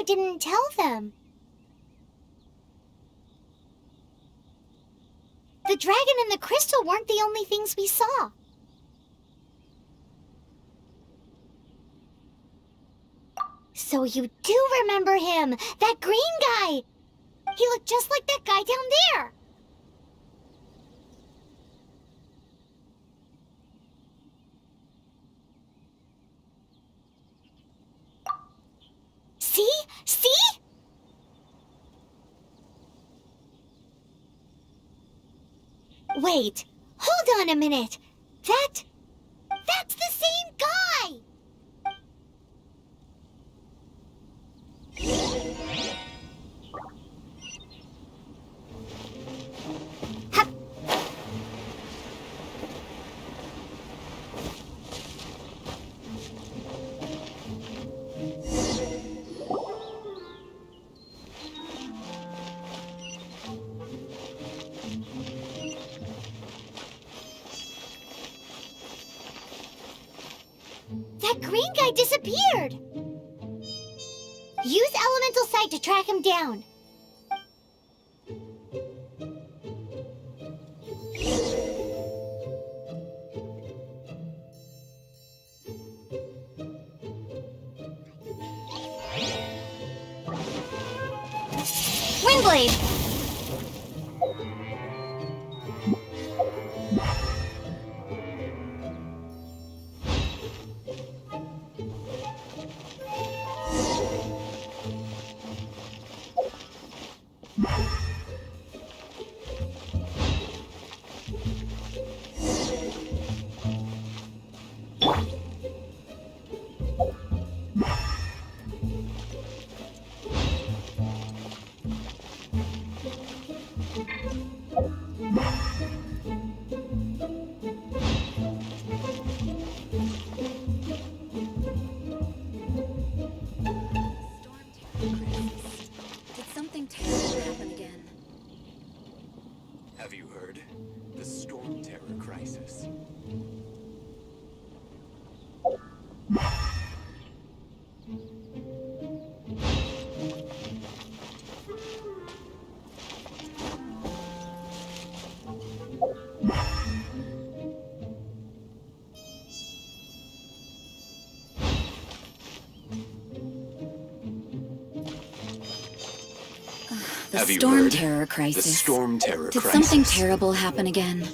didn't tell them. The dragon and the crystal weren't the only things we saw. So you do remember him, that green guy! He looked just like that guy down there! See? See? Wait, hold on a minute. That's the same guy! Hup. That green guy disappeared! Use elemental sight to track him down. Windblade! Did something terrible happen again? Have you heard? The storm terror crisis. The Have you storm heard? terror crisis. The storm terror Did crisis. something terrible happen again?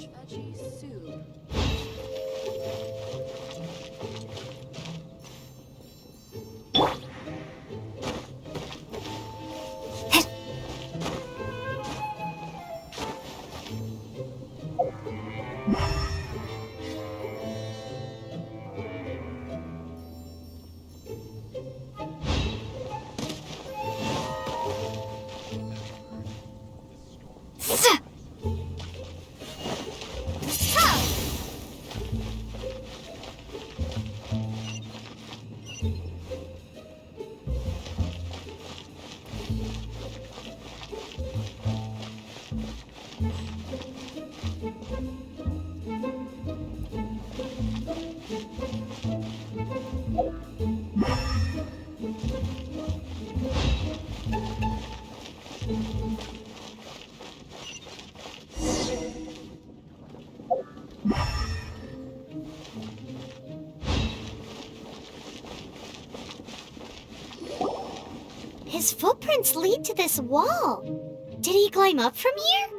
His footprints lead to this wall. Did he climb up from here?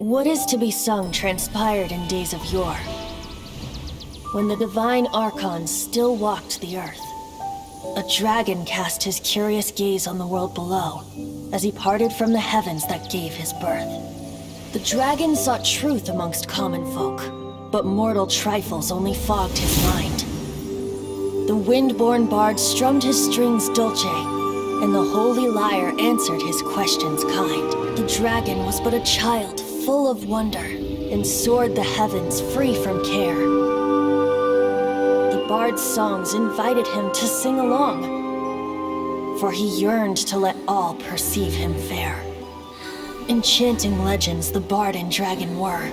What is to be sung transpired in days of yore, when the divine archons still walked the earth. A dragon cast his curious gaze on the world below, as he parted from the heavens that gave his birth. The dragon sought truth amongst common folk, but mortal trifles only fogged his mind. The wind-born bard strummed his strings dulce, and the holy lyre answered his questions kind. The dragon was but a child full of wonder, and soared the heavens free from care. The bard's songs invited him to sing along, for he yearned to let all perceive him fair. Enchanting legends the bard and dragon were,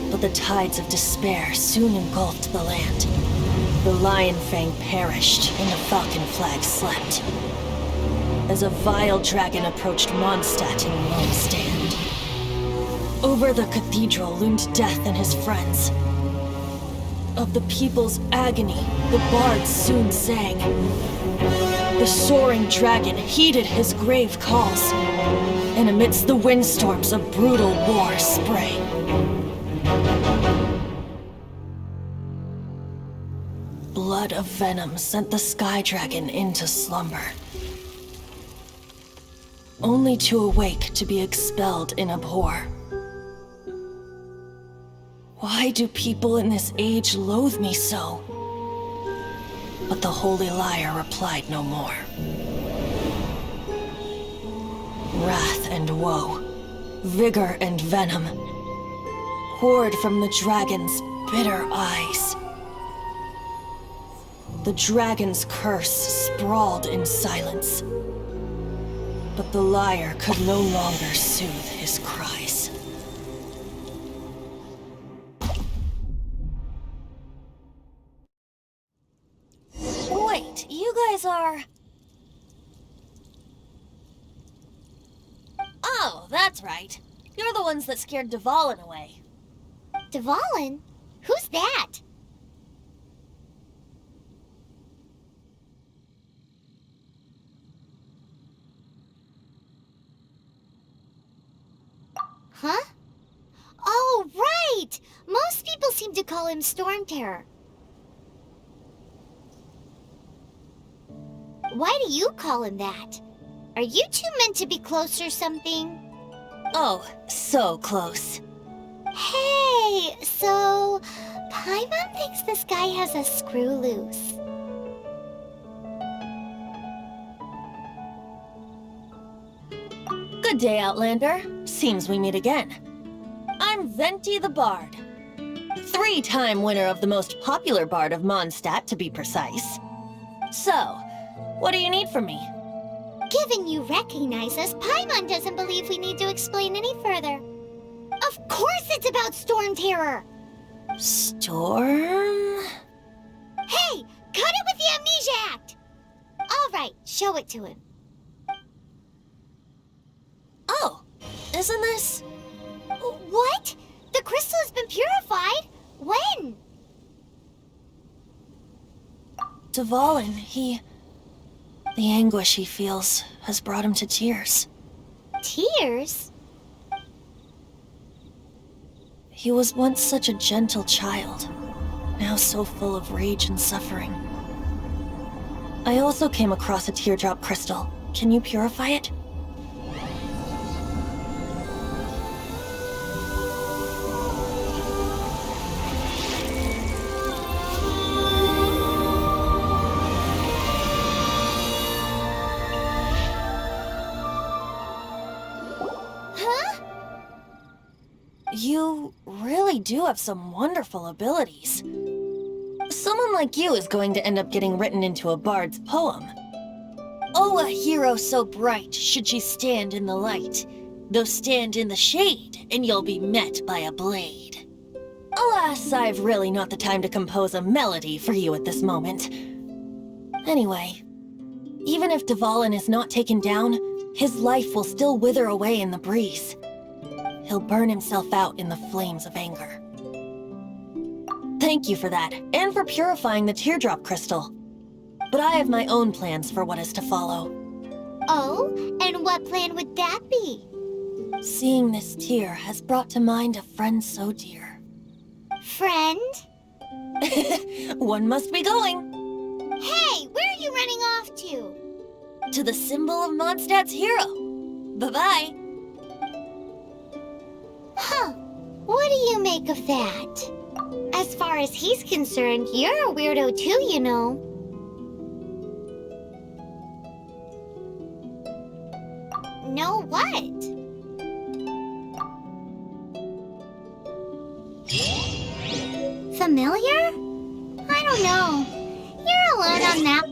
but the tides of despair soon engulfed the land. The lion fang perished, and the falcon flag slept, as a vile dragon approached Mondstadt in lone stand. Over the cathedral loomed death and his friends. Of the people's agony, the bard soon sang. The soaring dragon heeded his grave calls, and amidst the windstorms of brutal war spray. Blood of venom sent the sky dragon into slumber, only to awake to be expelled in abhor. Why do people in this age loathe me so? But the holy lyre replied no more. Wrath and woe, vigor and venom, poured from the dragon's bitter eyes. The dragon's curse sprawled in silence, but the lyre could no longer soothe his cries. Wait, you guys are... Oh, that's right. You're the ones that scared Dvalin away. Dvalin? Who's that? Huh? Oh, right! Most people seem to call him Storm Terror. Why do you call him that? Are you two meant to be close or something? Oh, so close. Hey, so Paimon thinks this guy has a screw loose. Good day, Outlander. Seems we meet again. I'm Venti the Bard. 3-time winner of the most popular bard of Mondstadt, to be precise. So, what do you need from me? Given you recognize us, Paimon doesn't believe we need to explain any further. Of course it's about Storm Terror! Storm? Hey! Cut it with the Amnesia Act! Alright, show it to him. Oh, isn't this... What? The crystal has been purified? When? Dvalin, the anguish he feels has brought him to tears. Tears? He was once such a gentle child, now so full of rage and suffering. I also came across a teardrop crystal. Can you purify it? You really do have some wonderful abilities. Someone like you is going to end up getting written into a bard's poem. Oh, a hero so bright should she stand in the light, though stand in the shade, and you'll be met by a blade. Alas, I've really not the time to compose a melody for you at this moment. Anyway, even if Dvalin is not taken down, his life will still wither away in the breeze. He'll burn himself out in the flames of anger. Thank you for that, and for purifying the teardrop crystal. But I have my own plans for what is to follow. Oh, and what plan would that be? Seeing this tear has brought to mind a friend so dear. Friend? One must be going. Hey, where are you running off to? To the symbol of Mondstadt's hero. Bye-bye. Huh. What do you make of that? As far as he's concerned, you're a weirdo too, you know. No what? Familiar? I don't know. You're alone on that.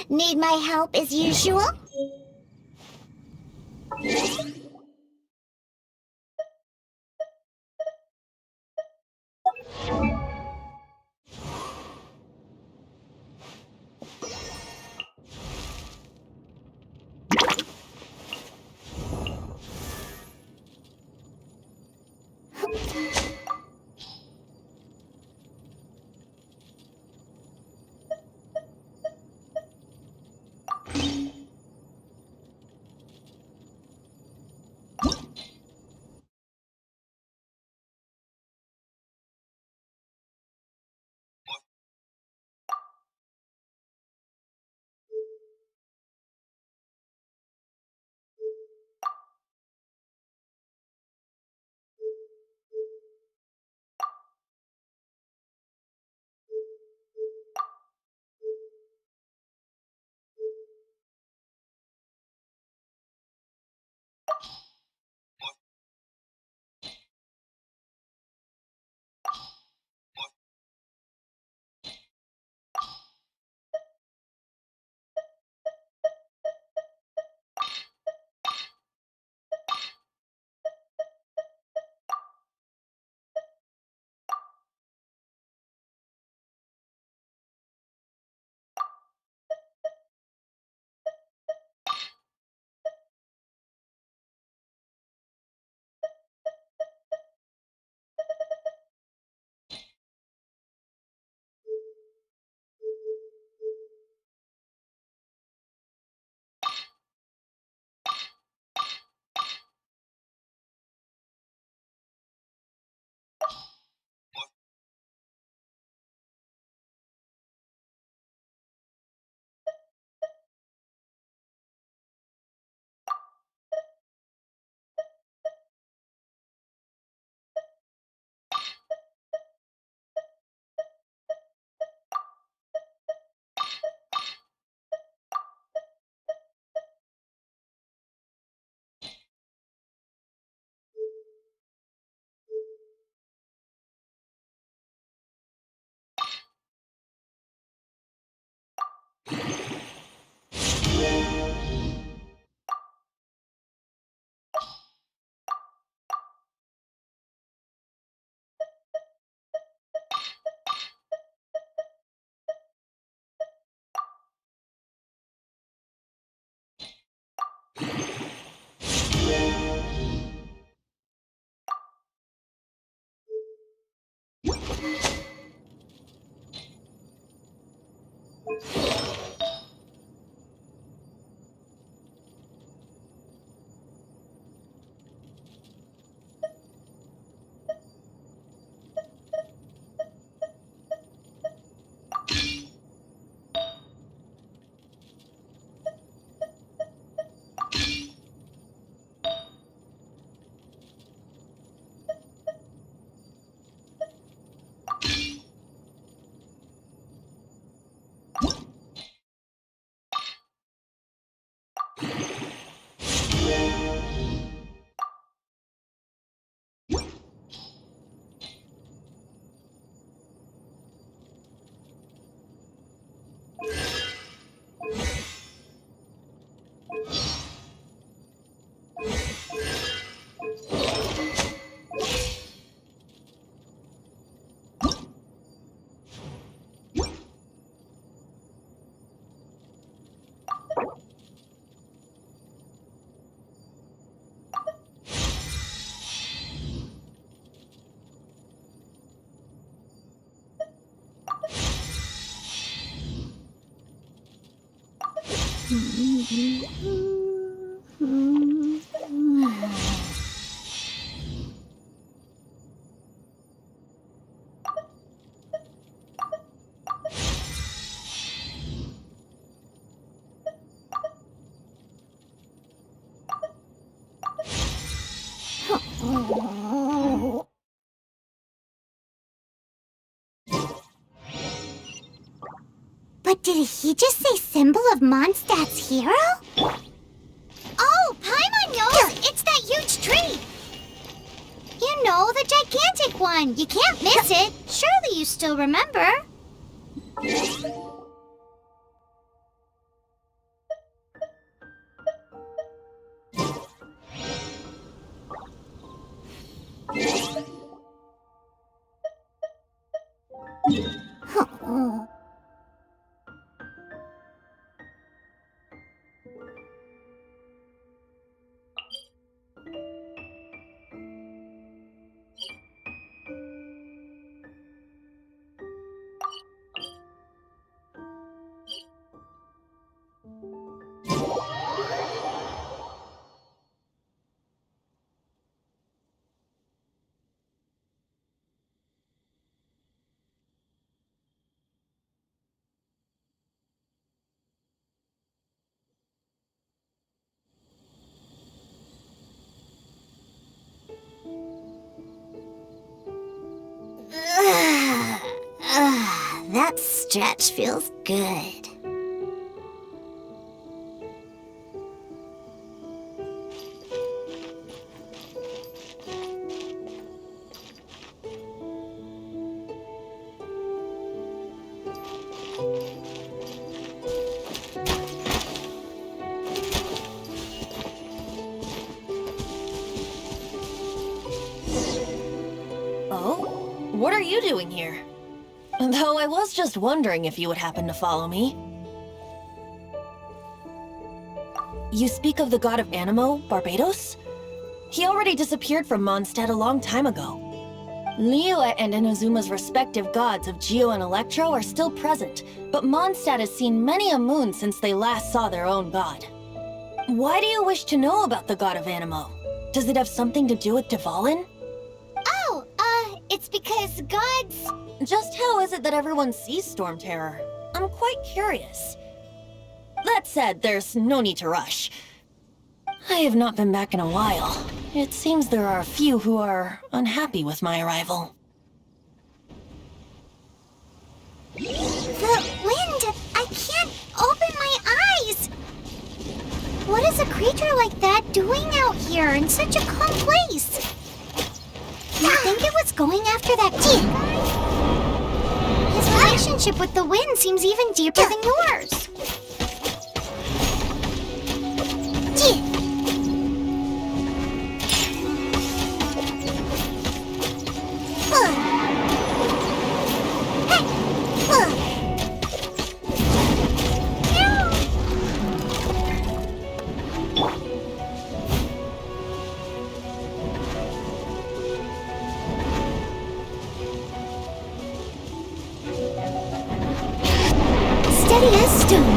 Need my help as usual? But did he just say symbol of Mondstadt's hero? Oh, Paimon knows! It's that huge tree! You know, the gigantic one! You can't miss it! Surely you still remember? That stretch feels good. Oh? What are you doing here? Though I was just wondering if you would happen to follow me. You speak of the god of Animo, Barbados? He already disappeared from Mondstadt a long time ago. Liyue and Inazuma's respective gods of Geo and Electro are still present, but Mondstadt has seen many a moon since they last saw their own god. Why do you wish to know about the god of Animo? Does it have something to do with Dvalin? Oh, it's because gods... Just how is it that everyone sees Storm Terror? I'm quite curious. That said, there's no need to rush. I have not been back in a while. It seems there are a few who are unhappy with my arrival. The wind! I can't open my eyes! What is a creature like that doing out here in such a calm place? You think it was going after that guy? His relationship with the wind seems even deeper than yours. Steady as stone.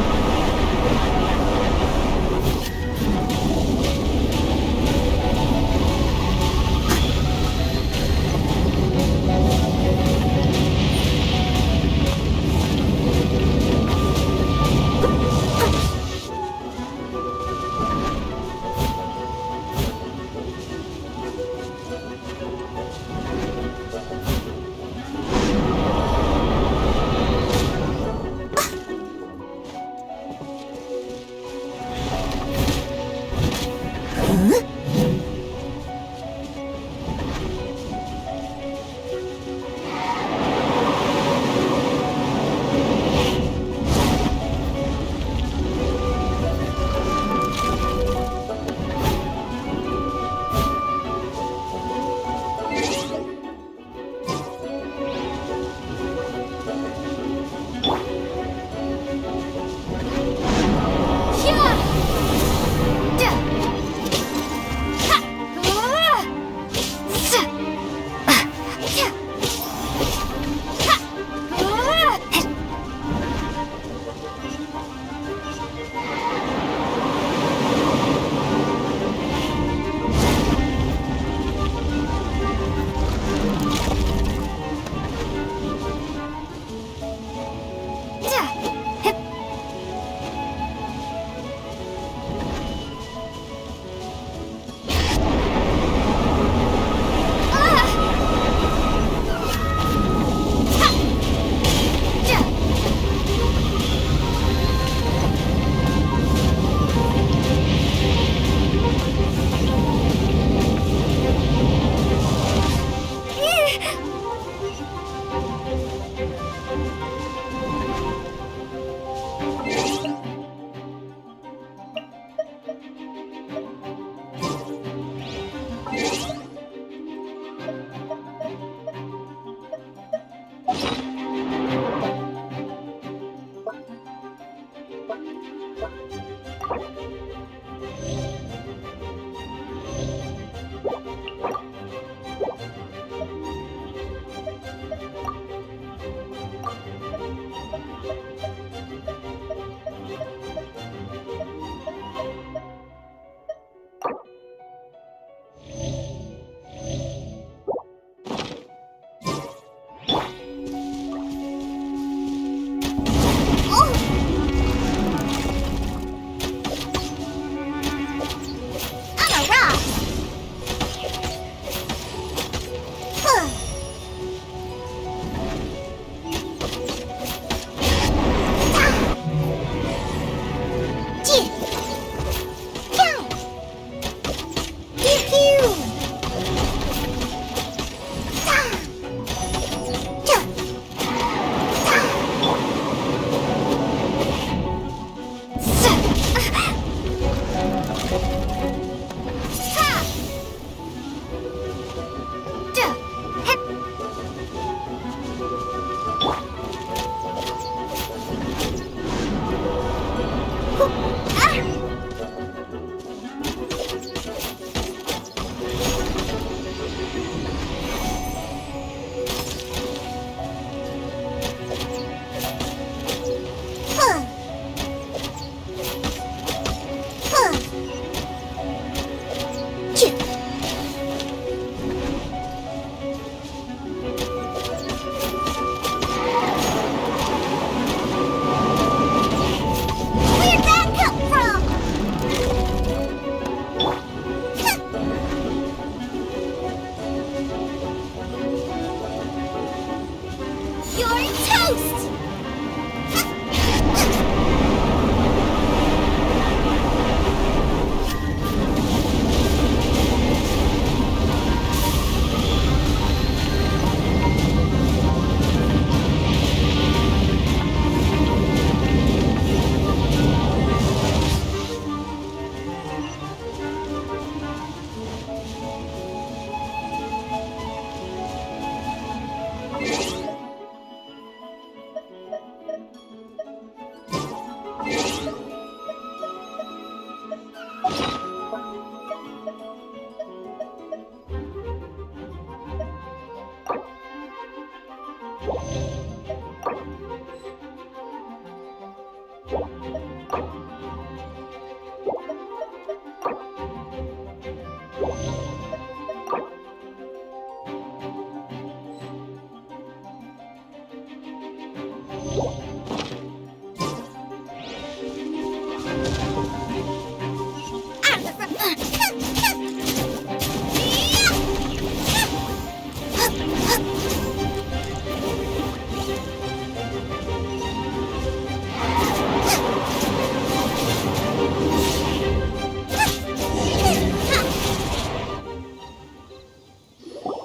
You're toast!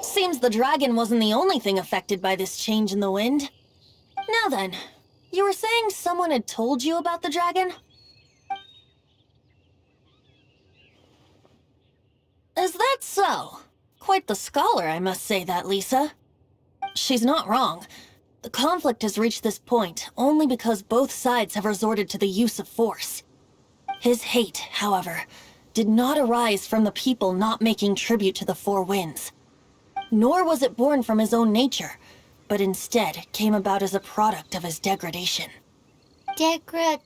Seems the dragon wasn't the only thing affected by this change in the wind. Now then, you were saying someone had told you about the dragon? Is that so? Quite the scholar, I must say that, Lisa. She's not wrong. The conflict has reached this point only because both sides have resorted to the use of force. His hate, however, did not arise from the people not making tribute to the Four Winds. Nor was it born from his own nature, but instead came about as a product of his degradation. Degradation?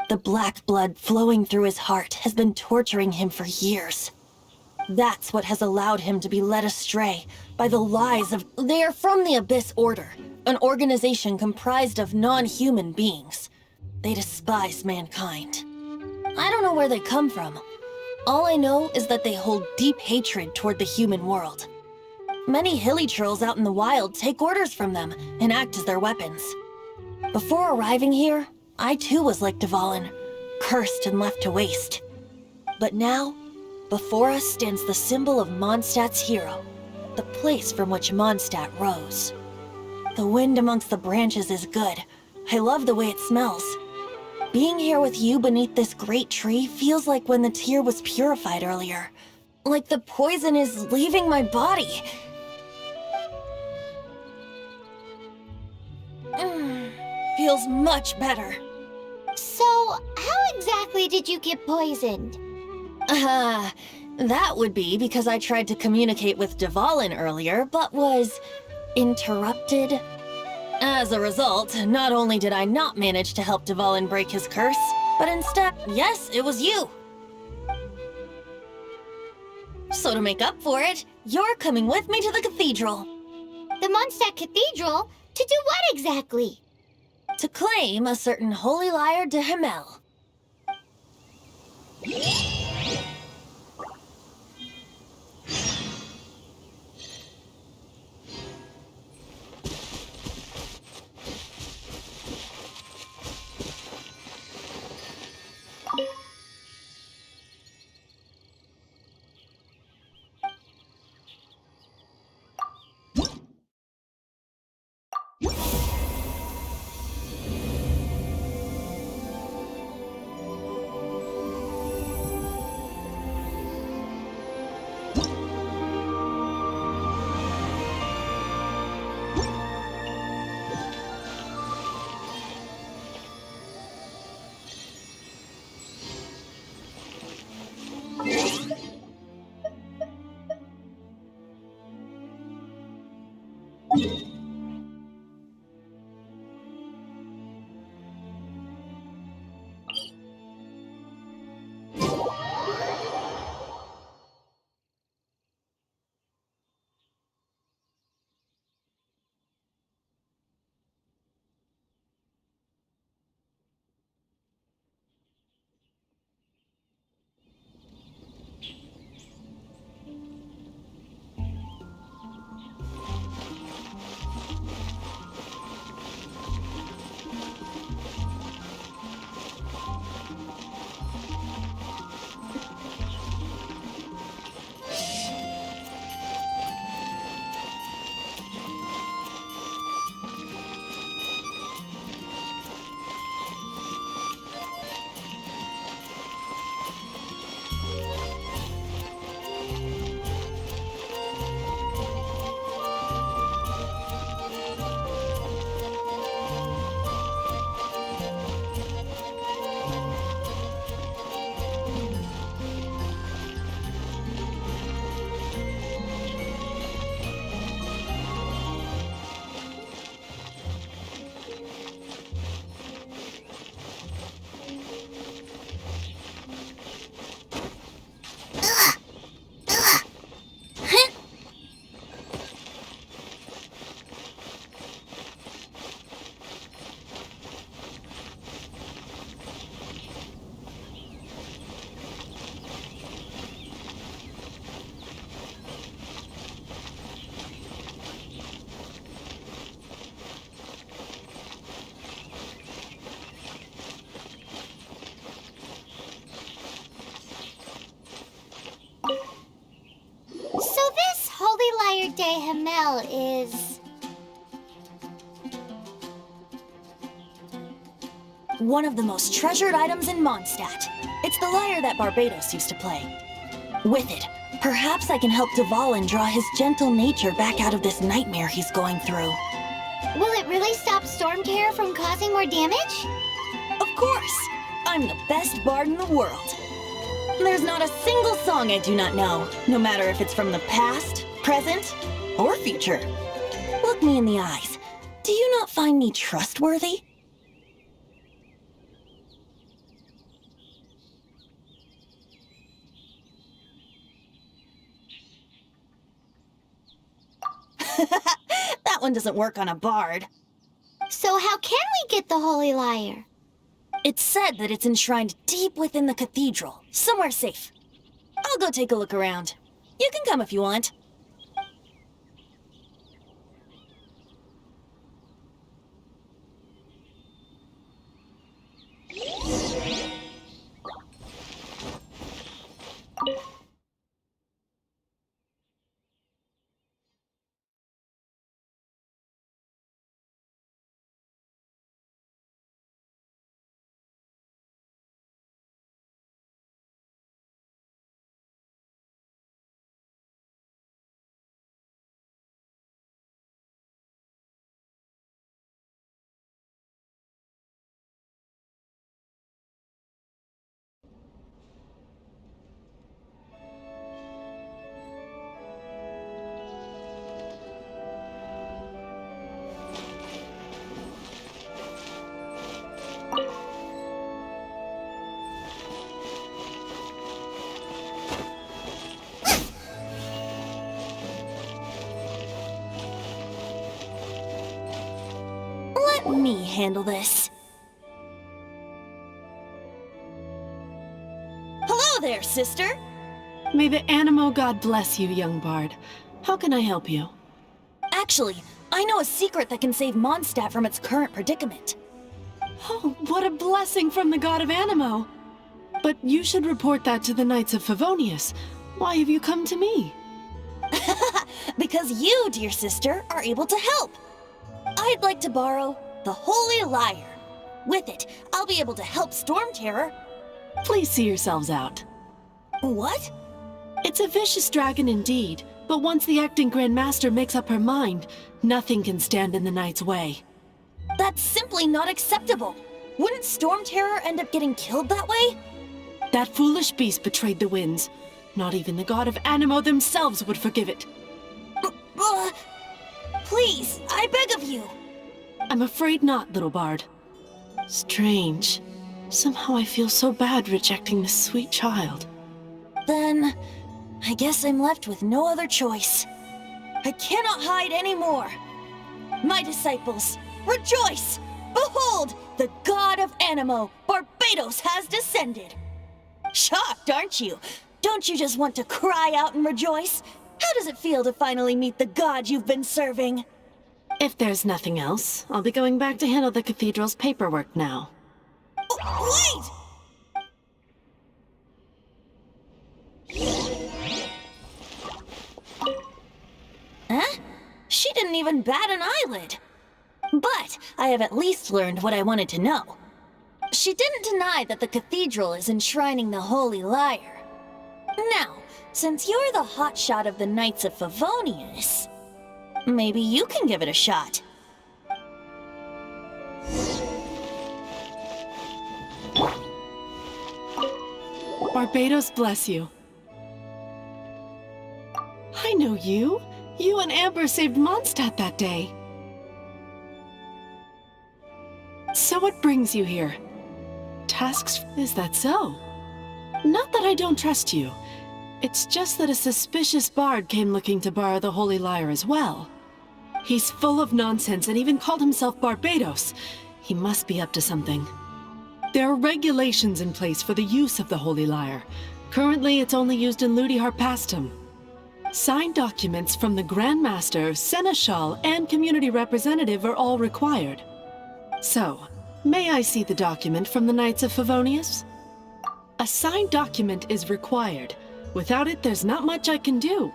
The black blood flowing through his heart has been torturing him for years. That's what has allowed him to be led astray by the lies of... They are from the Abyss Order, an organization comprised of non-human beings. They despise mankind. I don't know where they come from. All I know is that they hold deep hatred toward the human world. Many hilly trolls out in the wild take orders from them and act as their weapons. Before arriving here, I too was like Dvalin, cursed and left to waste. But now, before us stands the symbol of Mondstadt's hero, the place from which Mondstadt rose. The wind amongst the branches is good. I love the way it smells. Being here with you beneath this great tree feels like when the tear was purified earlier. Like the poison is leaving my body. Feels much better. So, how exactly did you get poisoned? That would be because I tried to communicate with Dvalin earlier, but was interrupted. As a result, not only did I not manage to help Dvalin break his curse, but instead, yes, it was you. So to make up for it, you're coming with me to the cathedral. The Mondstadt Cathedral? To do what exactly? To claim a certain holy lyre de Himmel. is? One of the most treasured items in Mondstadt. It's the lyre that Barbados used to play. With it, perhaps I can help Dvalin draw his gentle nature back out of this nightmare he's going through. Will it really stop Storm Terror from causing more damage? Of course! I'm the best bard in the world. There's not a single song I do not know, no matter if it's from the past, present, or future. Look me in the eyes. Do you not find me trustworthy? That one doesn't work on a bard. So how can we get the Holy Lyre? It's said that it's enshrined deep within the cathedral, somewhere safe. I'll go take a look around. You can come if you want. Let me handle this. Hello there, sister! May the Animo God bless you, young bard. How can I help you? Actually, I know a secret that can save Mondstadt from its current predicament. Oh, what a blessing from the God of Animo! But you should report that to the Knights of Favonius. Why have you come to me? Because you, dear sister, are able to help. I'd like to borrow the Holy Lyre. With it, I'll be able to help Storm Terror. Please see yourselves out. What? It's a vicious dragon indeed, but once the acting Grand Master makes up her mind, nothing can stand in the Knight's way. That's simply not acceptable. Wouldn't Storm Terror end up getting killed that way? That foolish beast betrayed the winds. Not even the God of Animo themselves would forgive it. Please, I beg of you. I'm afraid not, little bard. Strange. Somehow I feel so bad rejecting this sweet child. Then, I guess I'm left with no other choice. I cannot hide anymore. My disciples, rejoice! Behold, the God of Animo, Barbados, has descended. Shocked, aren't you? Don't you just want to cry out and rejoice? How does it feel to finally meet the God you've been serving? If there's nothing else, I'll be going back to handle the cathedral's paperwork now. Wait! Huh? She didn't even bat an eyelid. But I have at least learned what I wanted to know. She didn't deny that the cathedral is enshrining the Holy Lyre. Now, since you're the hotshot of the Knights of Favonius, maybe you can give it a shot. Barbados bless you. I know you. You and Amber saved Mondstadt that day. So what brings you here? Tasks? Is that so? Not that I don't trust you. It's just that a suspicious bard came looking to borrow the Holy Lyre as well. He's full of nonsense and even called himself Barbados. He must be up to something. There are regulations in place for the use of the Holy Lyre. Currently, it's only used in Ludi Harpastum. Signed documents from the Grand Master, Seneschal, and Community Representative are all required. So, may I see the document from the Knights of Favonius? A signed document is required. Without it, there's not much I can do.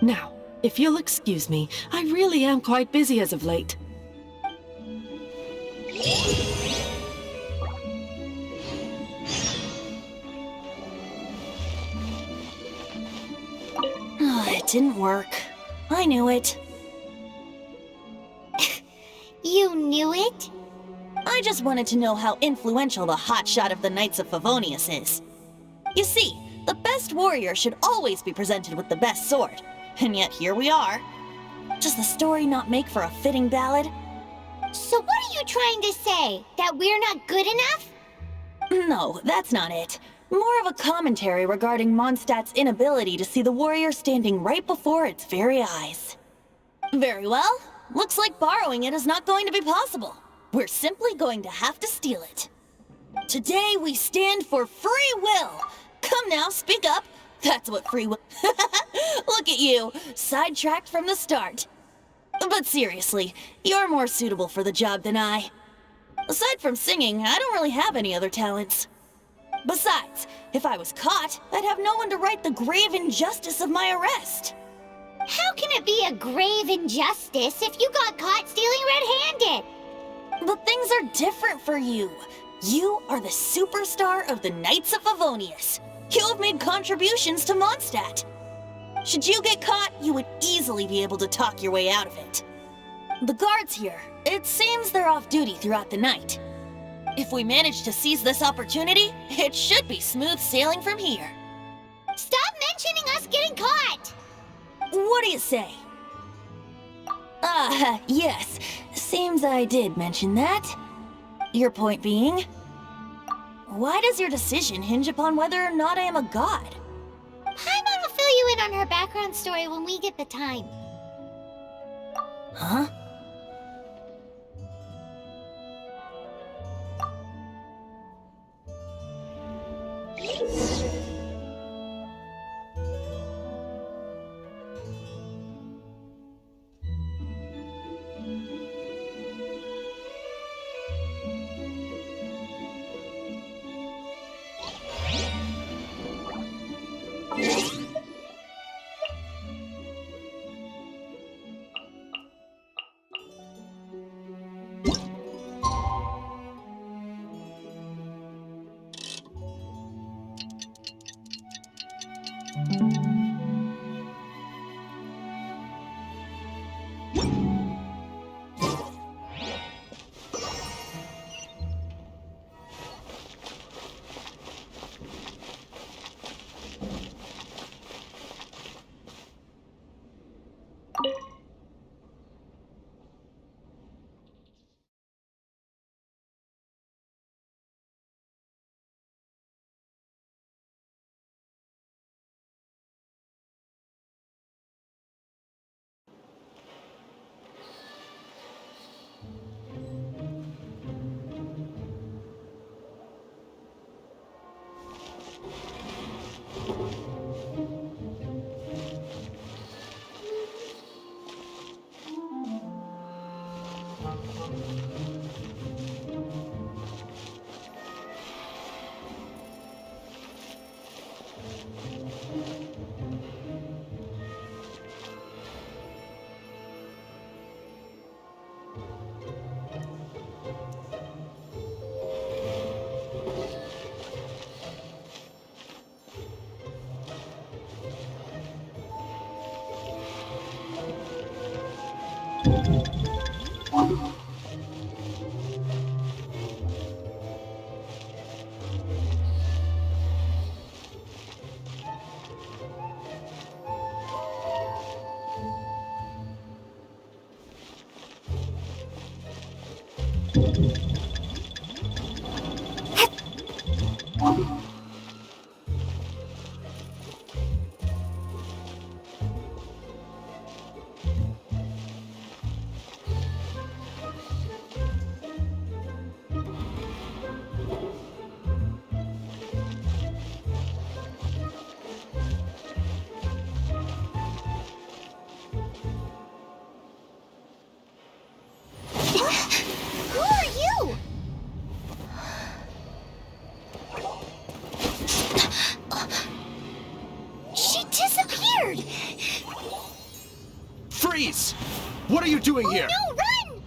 Now, If you'll excuse me, I really am quite busy as of late. It didn't work. I knew it. You knew it? I just wanted to know how influential the hotshot of the Knights of Favonius is. You see, the best warrior should always be presented with the best sword. And yet here we are. Does the story not make for a fitting ballad? So what are you trying to say? That we're not good enough? No, that's not it. More of a commentary regarding Mondstadt's inability to see the warrior standing right before its very eyes. Very well. Looks like borrowing it is not going to be possible. We're simply going to have to steal it. Today we stand for free will. Come now, speak up. That's what free will... Look at you, sidetracked from the start. But seriously, you're more suitable for the job than I. Aside from singing, I don't really have any other talents. Besides, if I was caught, I'd have no one to right the grave injustice of my arrest. How can it be a grave injustice if you got caught stealing red-handed? But things are different for you. You are the superstar of the Knights of Favonius. You have made contributions to Mondstadt. Should you get caught, you would easily be able to talk your way out of it. The guards here, it seems they're off duty throughout the night. If we manage to seize this opportunity, it should be smooth sailing from here. Stop mentioning us getting caught! What do you say? Yes. Seems I did mention that. Your point being? Why does your decision hinge upon whether or not I am a god? Paimon will fill you in on her background story when we get the time. Huh? Who are you? doing here? No, run!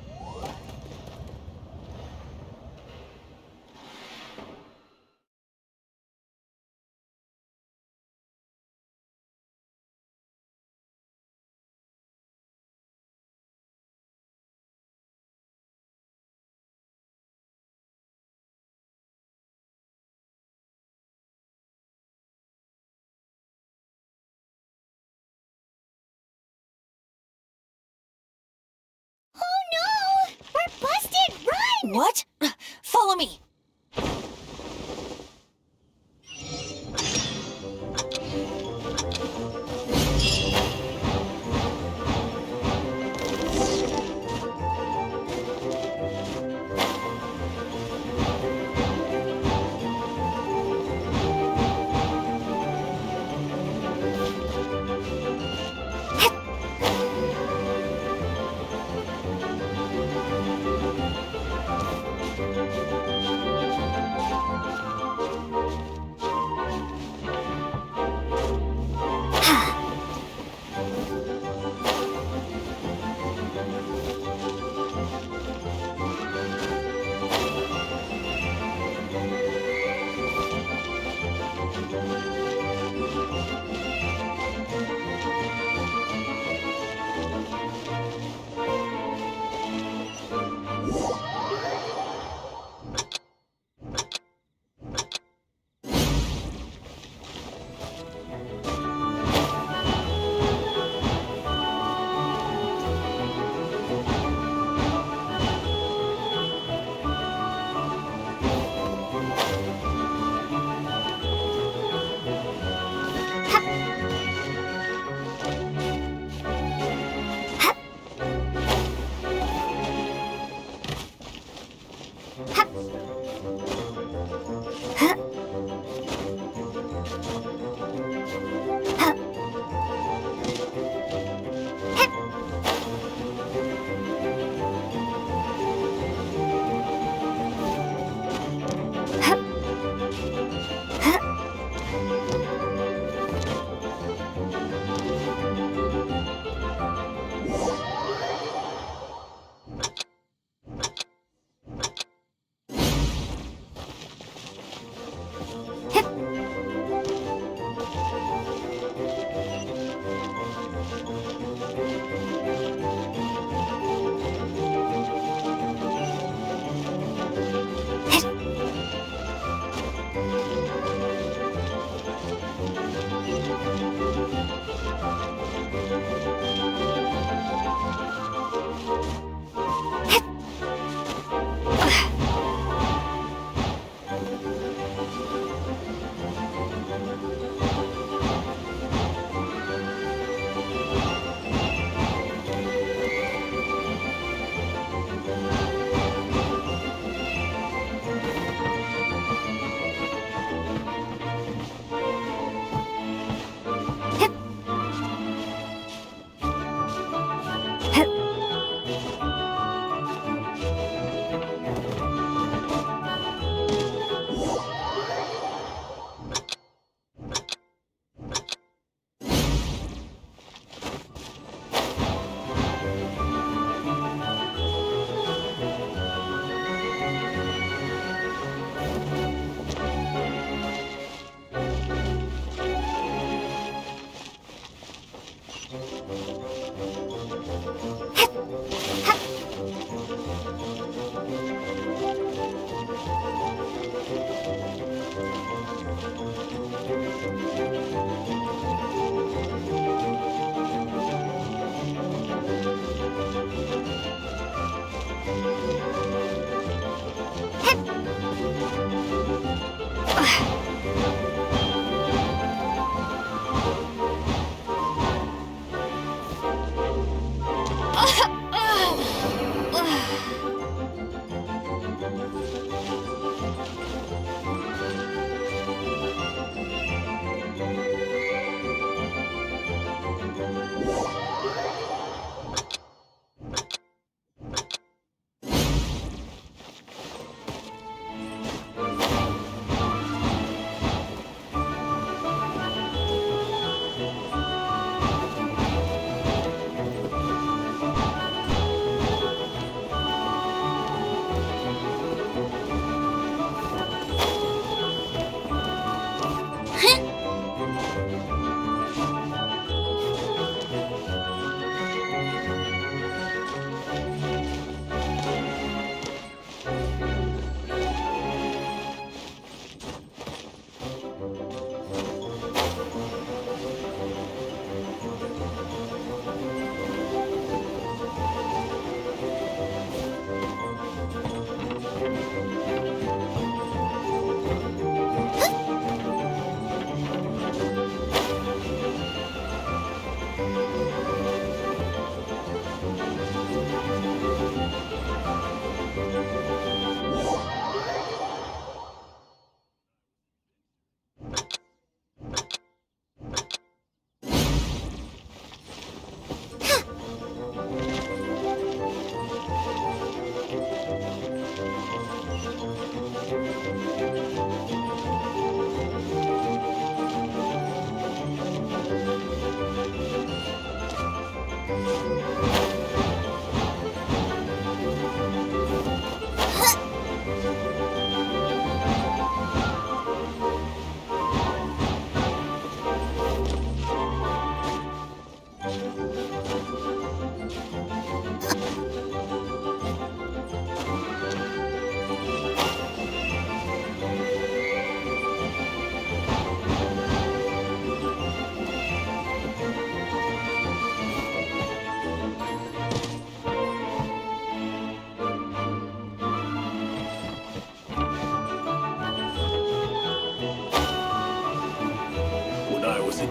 Oh no! We're busted! Run! What? Follow me.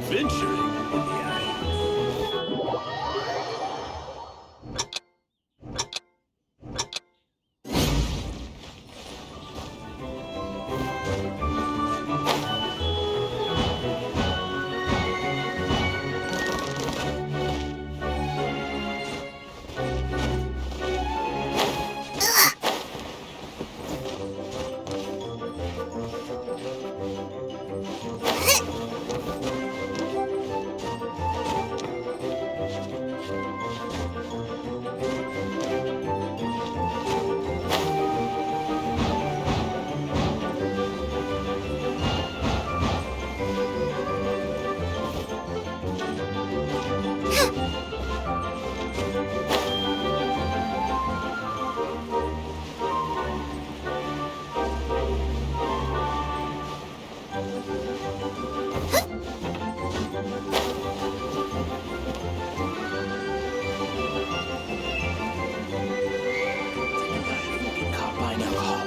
Venturing in the attic. Get caught by an alcohol.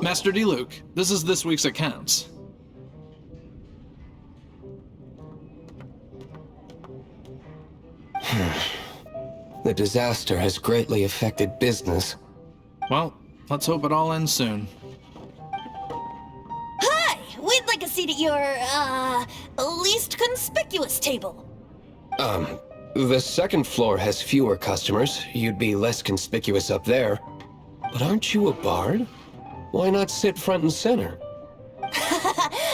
Master D-Luke, this is this week's accounts. The disaster has greatly affected business. Well, let's hope it all ends soon. Hi! We'd like a seat at your, least conspicuous table. The second floor has fewer customers. You'd be less conspicuous up there. But aren't you a bard? Why not sit front and center?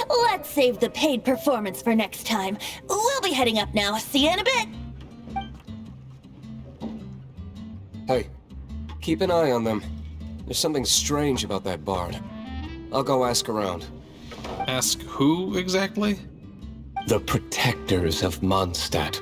Let's save the paid performance for next time. We'll be heading up now. See you in a bit. Hey, keep an eye on them. There's something strange about that bard. I'll go ask around. Ask who exactly? The protectors of Mondstadt.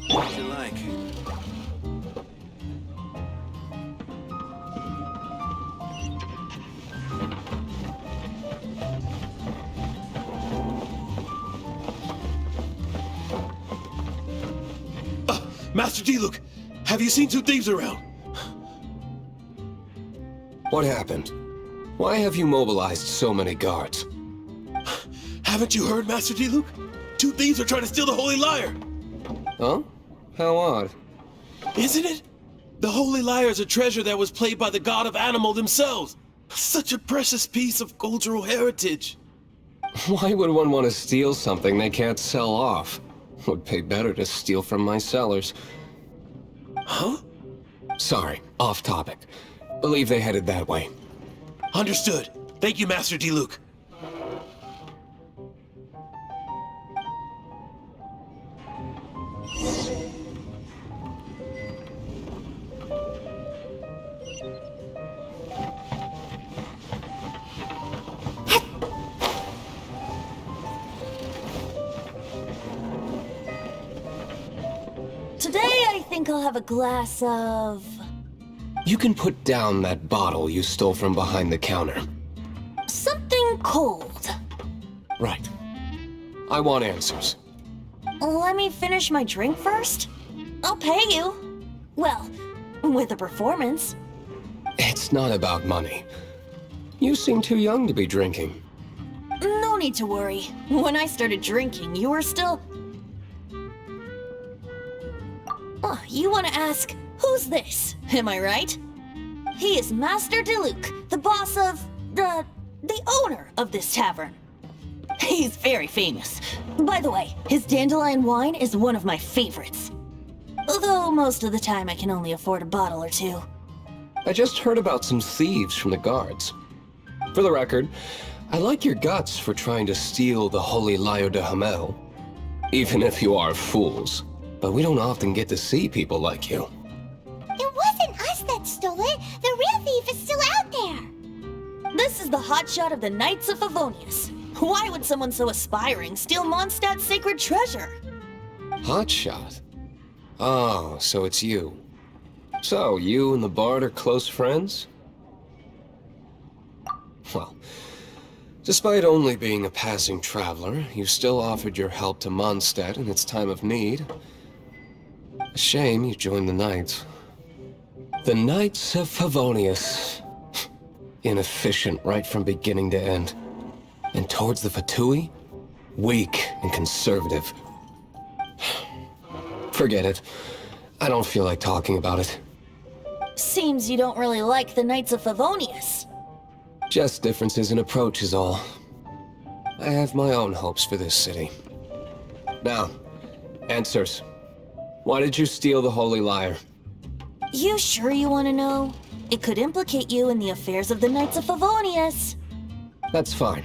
What'd you like? Master D-Luke, have you seen two thieves around? What happened? Why have you mobilized so many guards? Haven't you heard, Master D-Luke? Two thieves are trying to steal the Holy Lyre! Huh? How odd. Isn't it? The Holy Lyre is a treasure that was played by the god of animal themselves. Such a precious piece of cultural heritage. Why would one want to steal something they can't sell off? Would pay better to steal from my sellers. Huh? Sorry, off topic. Believe they headed that way. Understood. Thank you, Master D-Luke. Today I think I'll have a glass of... You can put down that bottle you stole from behind the counter. something cold. Right. I want answers. Let me finish my drink first. I'll pay you. Well, With a performance. It's not about money. You seem too young to be drinking. No need to worry. When I started drinking, you were still... Oh, you want to ask, who's this? Am I right? He is Master Diluc, the boss of... the owner of this tavern. He's very famous. By the way, his dandelion wine is one of my favorites. Although most of the time I can only afford a bottle or two. I just heard about some thieves from the guards. For the record, I like your guts for trying to steal the Holy Lyre de Hamel. Even if you are fools. But we don't often get to see people like you. It wasn't us that stole it. The real thief is still out there. This is the hotshot of the Knights of Favonius. Why would someone so aspiring steal Mondstadt's sacred treasure? Hotshot? Oh, so it's you. So, you and the Bard are close friends? Well, despite only being a passing traveler, you still offered your help to Mondstadt in its time of need. A shame you joined the Knights. The Knights of Favonius. Inefficient right from beginning to end. And towards the Fatui, weak and conservative. Forget it. I don't feel like talking about it. Seems you don't really like the Knights of Favonius. Just differences in approach is all. I have my own hopes for this city. Now, answers. Why did you steal the Holy Lyre? You sure you want to know? It could implicate you in the affairs of the Knights of Favonius. That's fine.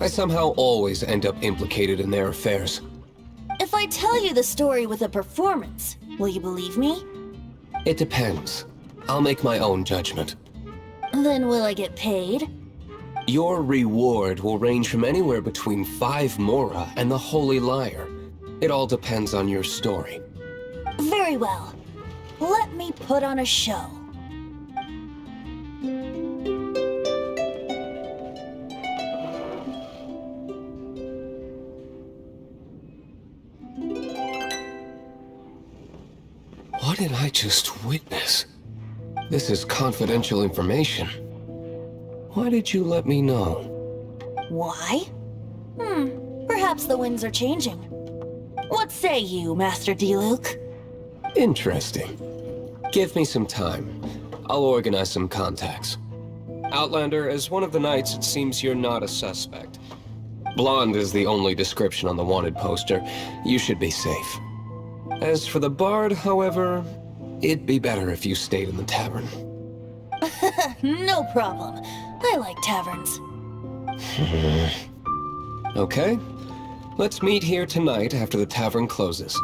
I somehow always end up implicated in their affairs. If I tell you the story with a performance, will you believe me? It depends. I'll make my own judgment. Then will I get paid? Your reward will range from anywhere between 5 Mora and the Holy Lyre. It all depends on your story. Very well. Let me put on a show. What did I just witness? This is confidential information. Why did you let me know? Why? Perhaps the winds are changing. What say you, Master Diluc? Interesting. Give me some time. I'll organize some contacts. Outlander, as one of the Knights, it seems you're not a suspect. Blonde is the only description on the wanted poster. You should be safe. As for the Bard, however, it'd be better if you stayed in the tavern. No problem. I like taverns. Okay. Let's meet here tonight after the tavern closes.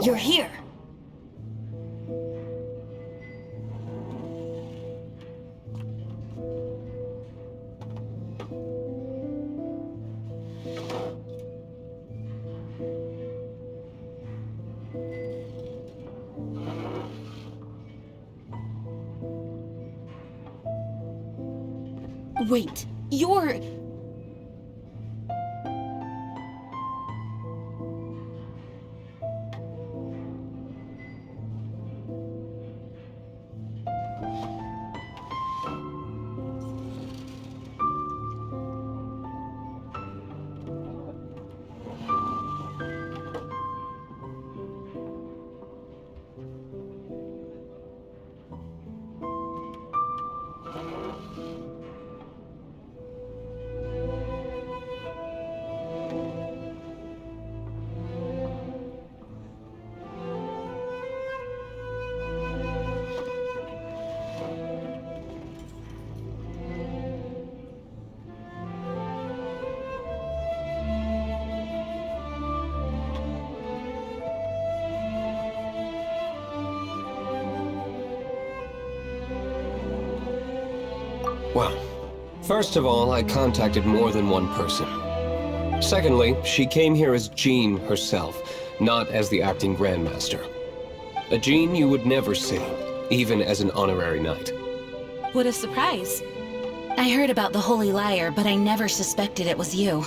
You're here. Wait, you're... Well, first of all, I contacted more than one person. Secondly, she came here as Jean herself, not as the acting Grandmaster. A Jean you would never see, even as an honorary knight. What a surprise. I heard about the Holy Lyre, but I never suspected it was you.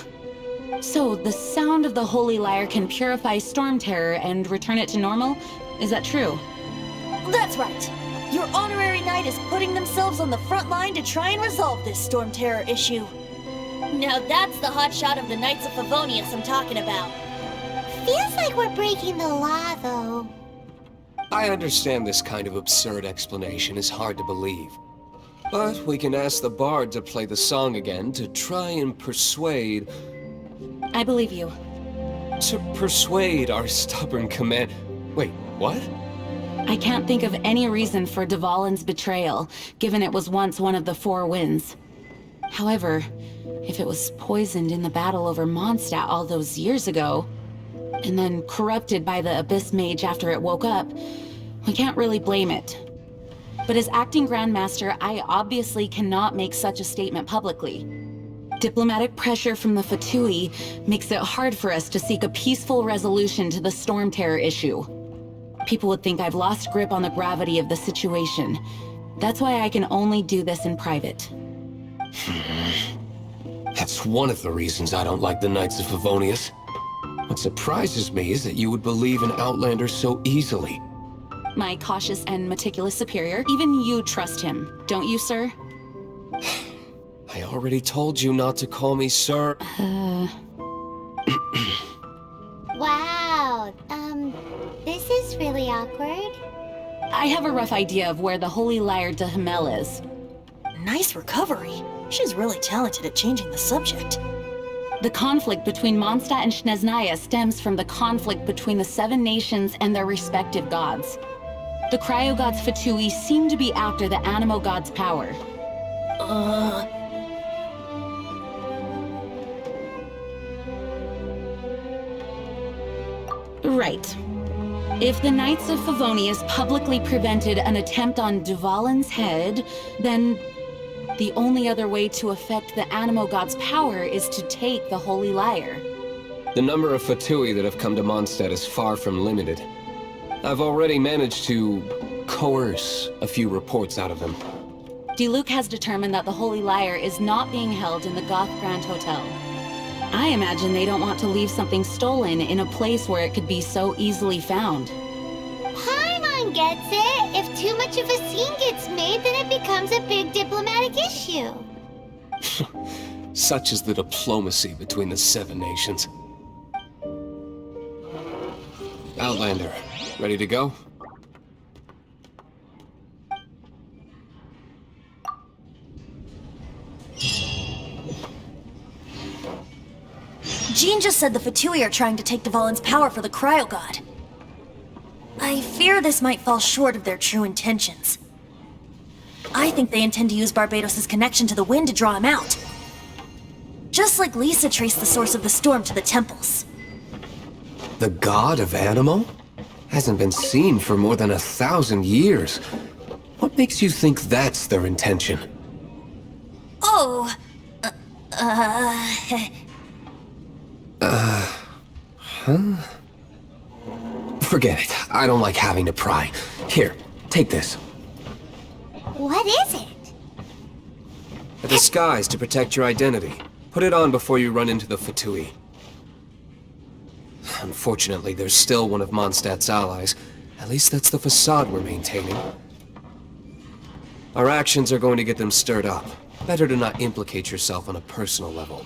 So, the sound of the Holy Lyre can purify Storm Terror and return it to normal? Is that true? That's right. Your honorary knight is putting themselves on the front line to try and resolve this Storm Terror issue. Now that's the hotshot of the Knights of Favonius I'm talking about. Feels like we're breaking the law, though. I understand this kind of absurd explanation is hard to believe. But we can ask the bard to play the song again to try and persuade... I believe you. To persuade our stubborn command... Wait, what? I can't think of any reason for Dvalin's betrayal, given it was once one of the Four Winds. However, if it was poisoned in the battle over Mondstadt all those years ago, and then corrupted by the Abyss Mage after it woke up, we can't really blame it. But as acting Grandmaster, I obviously cannot make such a statement publicly. Diplomatic pressure from the Fatui makes it hard for us to seek a peaceful resolution to the Storm Terror issue. People would think I've lost grip on the gravity of the situation. That's why I can only do this in private. That's one of the reasons I don't like the Knights of Favonius. What surprises me is that you would believe in Outlander so easily. My cautious and meticulous superior, even you trust him, don't you, sir? I already told you not to call me sir. Wow, this is really awkward. I have a rough idea of where the Holy Lyre de Himmel is. Nice recovery. She's really talented at changing the subject. The conflict between Mondstadt and Snezhnaya stems from the conflict between the Seven Nations and their respective gods. The Cryo-Gods Fatui seem to be after the Animo God's power. Right. If the Knights of Favonius publicly prevented an attempt on Dvalin's head, then the only other way to affect the Animo God's power is to take the Holy Lyre. The number of Fatui that have come to Mondstadt is far from limited. I've already managed to coerce a few reports out of them. Diluc has determined that the Holy Lyre is not being held in the Goth Grand Hotel. I imagine they don't want to leave something stolen in a place where it could be so easily found. Paimon gets it. If too much of a scene gets made, then it becomes a big diplomatic issue. Such is the diplomacy between the Seven Nations. Outlander, ready to go? Jean just said the Fatui are trying to take Dvalin's power for the Cryo God. I fear this might fall short of their true intentions. I think they intend to use Barbados' connection to the wind to draw him out. Just like Lisa traced the source of the storm to the temples. The god of Animo? Hasn't been seen for more than 1,000 years. What makes you think that's their intention? Oh, Forget it. I don't like having to pry. Here, take this. what is it? A disguise to protect your identity. Put it on before you run into the Fatui. Unfortunately, there's still one of Mondstadt's allies. At least that's the facade we're maintaining. Our actions are going to get them stirred up. Better to not implicate yourself on a personal level.